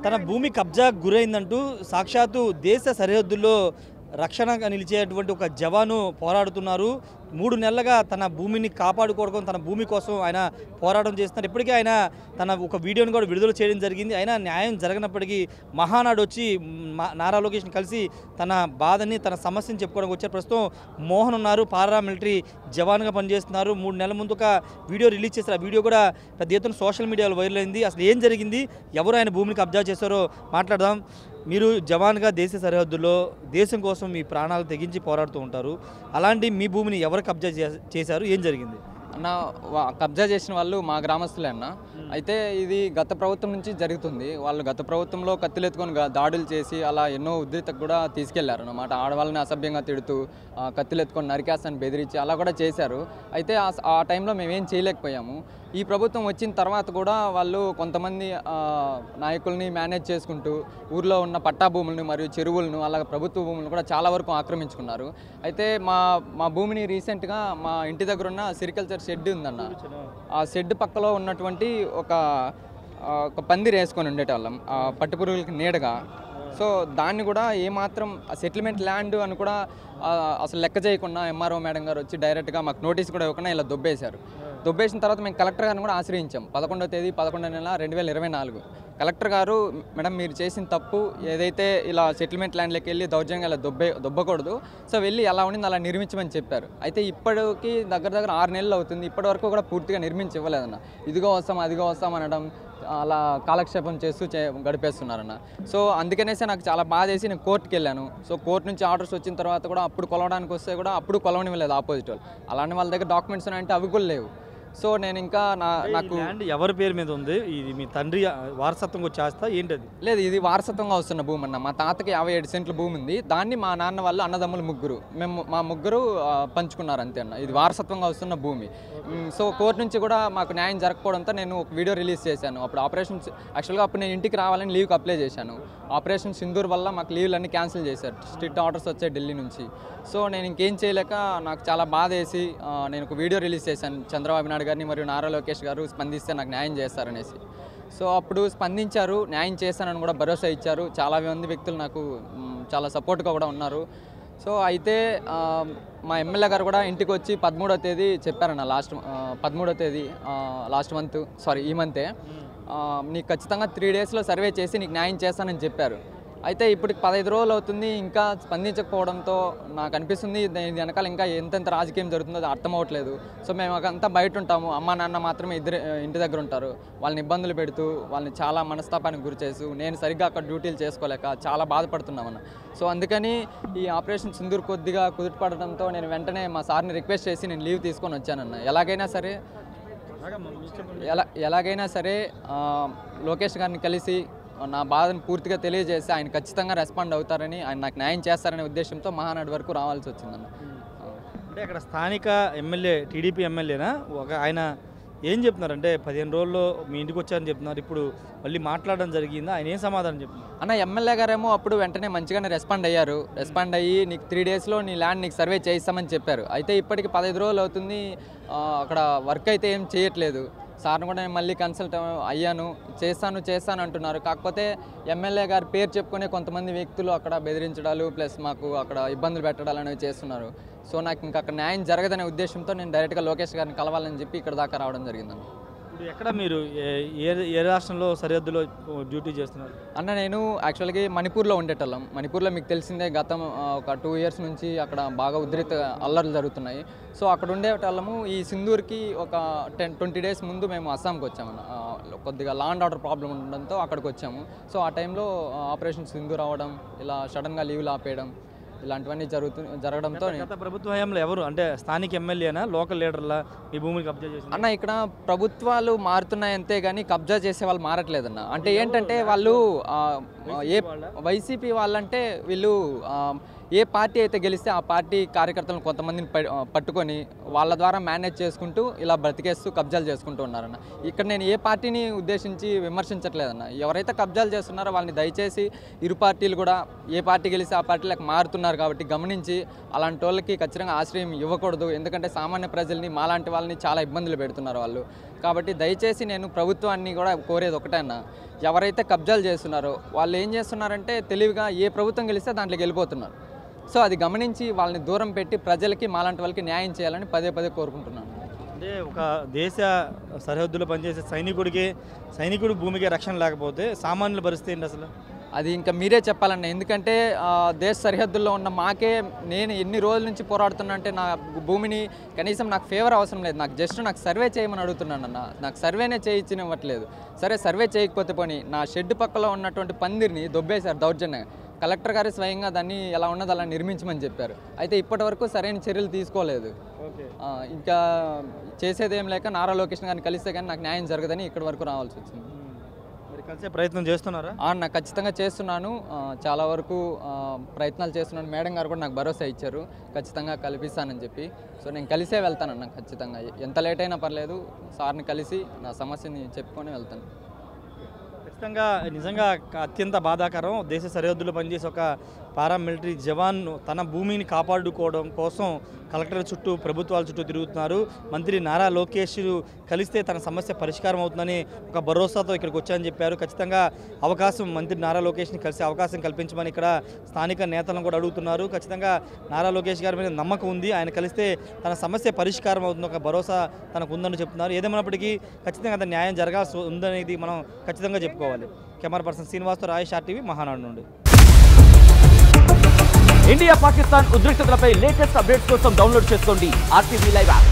తన భూమి కబ్జాకు గురైందంటూ సాక్షాత్తు దేశ సరిహద్దుల్లో రక్షణగా నిలిచేటువంటి ఒక జవాను పోరాడుతున్నారు. 3 నెలలుగా తన భూమిని కాపాడుకోవడం, తన భూమి కోసం ఆయన పోరాటం చేస్తున్నారు. ఇప్పటికే ఆయన తన ఒక వీడియోని కూడా విడుదల చేయడం జరిగింది. అయినా న్యాయం జరగనప్పటికీ మహానాడు వచ్చి నారా లోకేష్ని కలిసి తన బాధని, తన సమస్యని చెప్పుకోవడానికి వచ్చారు. ప్రస్తుతం మోహన్ ఉన్నారు, పారామిలిటరీ జవాన్గా పనిచేస్తున్నారు. 3 నెలల ముందు ఒక వీడియో రిలీజ్ చేశారు. ఆ వీడియో కూడా పెద్ద ఎత్తున సోషల్ మీడియాలో వైరల్ అయింది. అసలు ఏం జరిగింది, ఎవరు ఆయన భూమిని కబ్జా చేశారో మాట్లాడదాం. మీరు జవాన్గా దేశ సరిహద్దుల్లో దేశం కోసం మీ ప్రాణాలు తెగించి పోరాడుతూ ఉంటారు. అలాంటి మీ భూమిని ఎవరు కబ్జా చేశారు, ఏం జరిగింది? అన్న కబ్జా చేసిన వాళ్ళు మా గ్రామస్తులే అన్న. అయితే ఇది గత ప్రభుత్వం నుంచి జరుగుతుంది. వాళ్ళు గత ప్రభుత్వంలో కత్తులు ఎత్తుకొని దాడులు చేసి అలా ఎన్నో ఉద్రిక్తకు కూడా తీసుకెళ్లారు అన్నమాట. ఆడవాళ్ళని అసభ్యంగా తిడుతూ కత్తులు ఎత్తుకొని నరికేస్తాను బెదిరించి అలా కూడా చేశారు. అయితే ఆ టైంలో మేమేం చేయలేకపోయాము. ఈ ప్రభుత్వం వచ్చిన తర్వాత కూడా వాళ్ళు కొంతమంది నాయకుల్ని మేనేజ్ చేసుకుంటూ ఊర్లో ఉన్న పట్టా భూములను మరియు చెరువులను అలాగే ప్రభుత్వ భూములను కూడా చాలా వరకు ఆక్రమించుకున్నారు. అయితే మా భూమిని రీసెంట్గా మా ఇంటి దగ్గర ఉన్న సెరికల్చర్ షెడ్ ఉందన్న. ఆ షెడ్ పక్కలో ఉన్నటువంటి ఒక పందిరి వేసుకొని ఉండేటోళ్ళం పట్టుపురుగులకి నీడగా. సో దాన్ని కూడా ఏమాత్రం సెటిల్మెంట్ ల్యాండ్ అని కూడా అసలు లెక్క చేయకుండా ఎంఆర్ఓ మేడం గారు వచ్చి డైరెక్ట్గా మాకు నోటీస్ కూడా ఇవ్వకుండా ఇలా దొబ్బేశారు. దొబ్బేసిన తర్వాత మేము కలెక్టర్ గారిని కూడా ఆశ్రయించాం. 11వ తేదీ 11వ నెల 2024 కలెక్టర్ గారు, మేడం మీరు చేసిన తప్పు ఏదైతే ఇలా సెటిల్మెంట్ ల్యాండ్లోకి వెళ్ళి దౌర్జన్యంగా ఇలా దొబ్బకూడదు, సో వెళ్ళి ఎలా ఉండింది అలా నిర్మించమని చెప్పారు. అయితే ఇప్పటికి దగ్గర 6 నెలలు అవుతుంది, ఇప్పటి వరకు కూడా పూర్తిగా నిర్మించి ఇవ్వలేదన్న. ఇదిగో వస్తాం అదిగో వస్తాం అనడం, అలా కాలక్షేపం చేస్తూ గడిపేస్తున్నారన్న. సో అందుకనేసి నాకు చాలా బాధ వేసి నేను కోర్టుకి వెళ్ళాను. సో కోర్టు నుంచి ఆర్డర్స్ వచ్చిన తర్వాత కూడా అప్పుడు కొలవడానికి వస్తే కూడా అప్పుడు కొలవనివ్వలేదు ఆపోజిట్ వాళ్ళు. అలాంటి వాళ్ళ దగ్గర డాక్యుమెంట్స్ ఉన్నాయంటే అవి కూడా లేవు. సో నేను ఇంకా నాకు ల్యాండ్ ఎవరి పేరు మీద ఉంది? ఇది మీ తండ్రి వారసత్వంగా వచ్చేస్తా ఏంటది? లేదు, ఇది వారసత్వంగా వస్తున్న భూమి అన్న. మా తాతకి 57 సెంట్ల భూమి ఉంది. దాన్ని మా నాన్న వాళ్ళు అన్నదమ్ములు ముగ్గురు మా ముగ్గురు పంచుకున్నారు అంతే అన్న. ఇది వారసత్వంగా వస్తున్న భూమి. సో కోర్టు నుంచి కూడా మాకు న్యాయం జరగకపోవడంతో నేను ఒక వీడియో రిలీజ్ చేశాను. అప్పుడు యాక్చువల్గా అప్పుడు నేను ఇంటికి రావాలని లీవ్కి అప్లై చేశాను. ఆపరేషన్ సింధూర్ వల్ల మాకు లీవ్లన్నీ క్యాన్సిల్ చేశారు. స్ట్రిక్ట్ ఆర్డర్స్ వచ్చాయి ఢిల్లీ నుంచి. సో నేను ఇంకేం చేయలేక నాకు చాలా బాధ వేసి నేను ఒక వీడియో రిలీజ్ చేశాను. చంద్రబాబు నాయుడు గారిని మరియు నారా లోకేష్ గారు స్పందిస్తే నాకు న్యాయం చేస్తారనేసి. సో అప్పుడు స్పందించారు, న్యాయం చేస్తానని కూడా భరోసా ఇచ్చారు. చాలా మంది వ్యక్తులు నాకు చాలా సపోర్ట్గా కూడా ఉన్నారు. సో అయితే మా ఎమ్మెల్యే గారు కూడా ఇంటికి వచ్చి 13వ తేదీ చెప్పారన్న. 13వ తేదీ ఈ మంతే నీకు ఖచ్చితంగా 3 డేస్లో సర్వే చేసి నీకు న్యాయం చేస్తానని చెప్పారు. అయితే ఇప్పటికి 15 రోజులు అవుతుంది, ఇంకా స్పందించకపోవడంతో నాకు అనిపిస్తుంది దీని వెనకాల ఇంకా ఎంతెంత రాజకీయం జరుగుతుందో అది అర్థం అవ్వట్లేదు. సో మేము అంతా బయట ఉంటాము, అమ్మ నాన్న మాత్రమే ఇద్దరు ఇంటి దగ్గర ఉంటారు. వాళ్ళని ఇబ్బందులు పెడుతూ వాళ్ళని చాలా మనస్తాపానికి గురి చేస్తూ నేను సరిగ్గా అక్కడ డ్యూటీలు చేసుకోలేక చాలా బాధపడుతున్నామన్న. సో అందుకని ఈ ఆపరేషన్ సింధూర్ కొద్దిగా కుదుటపడడంతో నేను వెంటనే మా సార్ని రిక్వెస్ట్ చేసి నేను లీవ్ తీసుకొని వచ్చానన్న. ఎలాగైనా సరే లోకేష్ గారిని కలిసి నా బాధను పూర్తిగా తెలియజేసి ఆయన ఖచ్చితంగా రెస్పాండ్ అవుతారని, ఆయన నాకు న్యాయం చేస్తారనే ఉద్దేశంతో మహానాడు వరకు రావాల్సి వచ్చిందన్న. అంటే అక్కడ స్థానిక ఎమ్మెల్యే, టీడీపీ ఎమ్మెల్యేనా ఆయన ఏం చెప్తున్నారంటే 15 రోజుల్లో మీ ఇంటికి వచ్చారని చెప్తున్నారు, ఇప్పుడు మళ్ళీ మాట్లాడడం జరిగిందా, ఆయన ఏం సమాధానం చెప్తున్నారు? అన్న ఎమ్మెల్యే గారేమో అప్పుడు వెంటనే మంచిగానే రెస్పాండ్ అయ్యి నీకు 3 డేస్లో నీ ల్యాండ్ నీకు సర్వే చేయిస్తామని చెప్పారు. అయితే ఇప్పటికి 15 రోజులు అవుతుంది, అక్కడ వర్క్ అయితే ఏం చేయట్లేదు. సార్ని కూడా నేను మళ్ళీ కన్సల్ట్ అయ్యాను, చేస్తాను అంటున్నారు. కాకపోతే ఎమ్మెల్యే గారి పేరు చెప్పుకునే కొంతమంది వ్యక్తులు అక్కడ బెదిరించడాలు ప్లస్ మాకు అక్కడ ఇబ్బందులు పెట్టడాలు అనేవి చేస్తున్నారు. సో నాకు ఇంకా అక్కడ న్యాయం జరగదనే ఉద్దేశంతో నేను డైరెక్ట్గా లోకేష్ గారిని కలవాలని చెప్పి ఇక్కడ దాకా రావడం జరిగిందన్న. ఇప్పుడు ఎక్కడ మీరు ఏ రాష్ట్రంలో సరిహద్దులో డ్యూటీ చేస్తున్నారు అన్న? నేను యాక్చువల్గా మణిపూర్లో ఉండేటోళ్ళం. మణిపూర్లో మీకు తెలిసిందే గతం ఒక 2 ఇయర్స్ నుంచి అక్కడ బాగా ఉద్రిక్త అల్లర్లు జరుగుతున్నాయి. సో అక్కడ ఉండేటోళ్ళము. ఈ సింధూర్కి ఒక 20 డేస్ ముందు మేము అస్సాంకి వచ్చామన్న. కొద్దిగా లా అండ్ ఆర్డర్ ప్రాబ్లం ఉండడంతో అక్కడికి వచ్చాము. సో ఆ టైంలో ఆపరేషన్ సింధూర్ అవ్వడం, ఇలా సడన్గా లీవ్లు ఆపేయడం ఇలాంటివన్నీ జరగడంతో గత ప్రభుత్వ హయాంలో ఎవరు అంటే స్థానిక ఎమ్మెల్యేనా, లోకల్ లీడర్లా మీ భూమిని కబ్జా చేసి? అన్న ఇక్కడ ప్రభుత్వాలు మారుతున్నాయి అంతే కానీ కబ్జా చేసే వాళ్ళు మారట్లేదన్న. అంటే ఏంటంటే వాళ్ళు వైసీపీ వాళ్ళంటే వీళ్ళు ఏ పార్టీ అయితే గెలిస్తే ఆ పార్టీ కార్యకర్తలను కొంతమందిని పట్టుకొని వాళ్ళ ద్వారా మేనేజ్ చేసుకుంటూ ఇలా బ్రతికేస్తూ కబ్జాలు చేసుకుంటూ ఉన్నారన్న. ఇక్కడ నేను ఏ పార్టీని ఉద్దేశించి విమర్శించట్లేదన్న. ఎవరైతే కబ్జాలు చేస్తున్నారో వాళ్ళని దయచేసి ఇరు పార్టీలు కూడా ఏ పార్టీ గెలిస్తే ఆ పార్టీలకు మారుతున్నారు కాబట్టి గమనించి అలాంటి వాళ్ళకి ఖచ్చితంగా ఆశ్రయం ఇవ్వకూడదు. ఎందుకంటే సామాన్య ప్రజల్ని మాలాంటి వాళ్ళని చాలా ఇబ్బందులు పెడుతున్నారు వాళ్ళు. కాబట్టి దయచేసి నేను ప్రభుత్వాన్ని కూడా కోరేది ఒకటే అన్న, ఎవరైతే కబ్జాలు చేస్తున్నారో వాళ్ళు ఏం చేస్తున్నారంటే తెలివిగా ఏ ప్రభుత్వం గెలిస్తే దాంట్లోకి వెళ్ళిపోతున్నారు. సో అది గమనించి వాళ్ళని దూరం పెట్టి ప్రజలకి మాలాంటి వాళ్ళకి న్యాయం చేయాలని పదే కోరుకుంటున్నాను. అంటే ఒక దేశ సరిహద్దులో పనిచేసే సైనికుడి భూమికి రక్షణ లేకపోతే సామాన్యుల పరిస్థితి ఏంటి అసలు? అది ఇంకా మీరే చెప్పాలన్న. ఎందుకంటే దేశ సరిహద్దుల్లో ఉన్న మాకే నేను ఎన్ని రోజుల నుంచి పోరాడుతున్నా అంటే నా భూమిని కనీసం నాకు ఫేవర్ అవసరం లేదు, నాకు జస్ట్ నాకు సర్వే చేయమని అడుగుతున్నాను అన్న. నాకు సర్వేనే చేయించనివ్వట్లేదు. సరే సర్వే చేయకపోతే పోనీ, నా షెడ్ పక్కలో ఉన్నటువంటి పందిరిని దొబ్బేశారు దౌర్జన్యంగా. కలెక్టర్ గారు స్వయంగా దాన్ని ఎలా ఉన్నది అలా నిర్మించమని చెప్పారు. అయితే ఇప్పటి వరకు సరైన చర్యలు తీసుకోలేదు. ఇంకా చేసేదేం లేక నారా లోకేష్ గారిని కలిస్తే కానీ నాకు న్యాయం జరగదని ఇక్కడి వరకు రావాల్సి వచ్చింది. మరి కలిసే ప్రయత్నం చేస్తున్నారా? నాకు ఖచ్చితంగా చేస్తున్నాను. చాలా వరకు ప్రయత్నాలు చేస్తున్నాను. మేడం గారు కూడా నాకు భరోసా ఇచ్చారు ఖచ్చితంగా కల్పిస్తానని చెప్పి. సో నేను కలిసే వెళ్తానన్న ఖచ్చితంగా. ఎంత లేట్ అయినా పర్లేదు, సార్ని కలిసి నా సమస్యని చెప్పుకొని వెళ్తాను. ఖచ్చితంగా నిజంగా అత్యంత బాధాకరం. దేశ సరిహద్దులో పనిచేసే ఒక పారామిలిటరీ జవాన్ తన భూమిని కాపాడుకోవడం కోసం కలెక్టర్ చుట్టూ ప్రభుత్వాల చుట్టూ తిరుగుతున్నారు. మంత్రి నారా లోకేష్ కలిస్తే తన సమస్య పరిష్కారం అవుతుందని ఒక భరోసాతో ఇక్కడికి వచ్చాయని చెప్పారు. ఖచ్చితంగా మంత్రి నారా లోకేష్ని కలిసే అవకాశం కల్పించమని ఇక్కడ స్థానిక నేతలను కూడా అడుగుతున్నారు. ఖచ్చితంగా నారా లోకేష్ గారి మీద నమ్మకం ఉంది. ఆయన కలిస్తే తన సమస్య పరిష్కారం అవుతుంది, ఒక భరోసా తనకు ఉందని చెప్తున్నారు. ఏదేమైనప్పటికీ ఖచ్చితంగా అంత న్యాయం జరగాల్సి ఉందనేది మనం ఖచ్చితంగా చెప్పుకోవాలి. Camera person శ్రీనివాస్తో Rayesh RTV Mahanadu నుండి. ఇండియా పాకిస్తాన్ ఉద్రిక్తతలపై లేటెస్ట్ అప్డేట్స్ కోసం డౌన్లోడ్ చేసుకోండి RTV లైవ్ యాప్.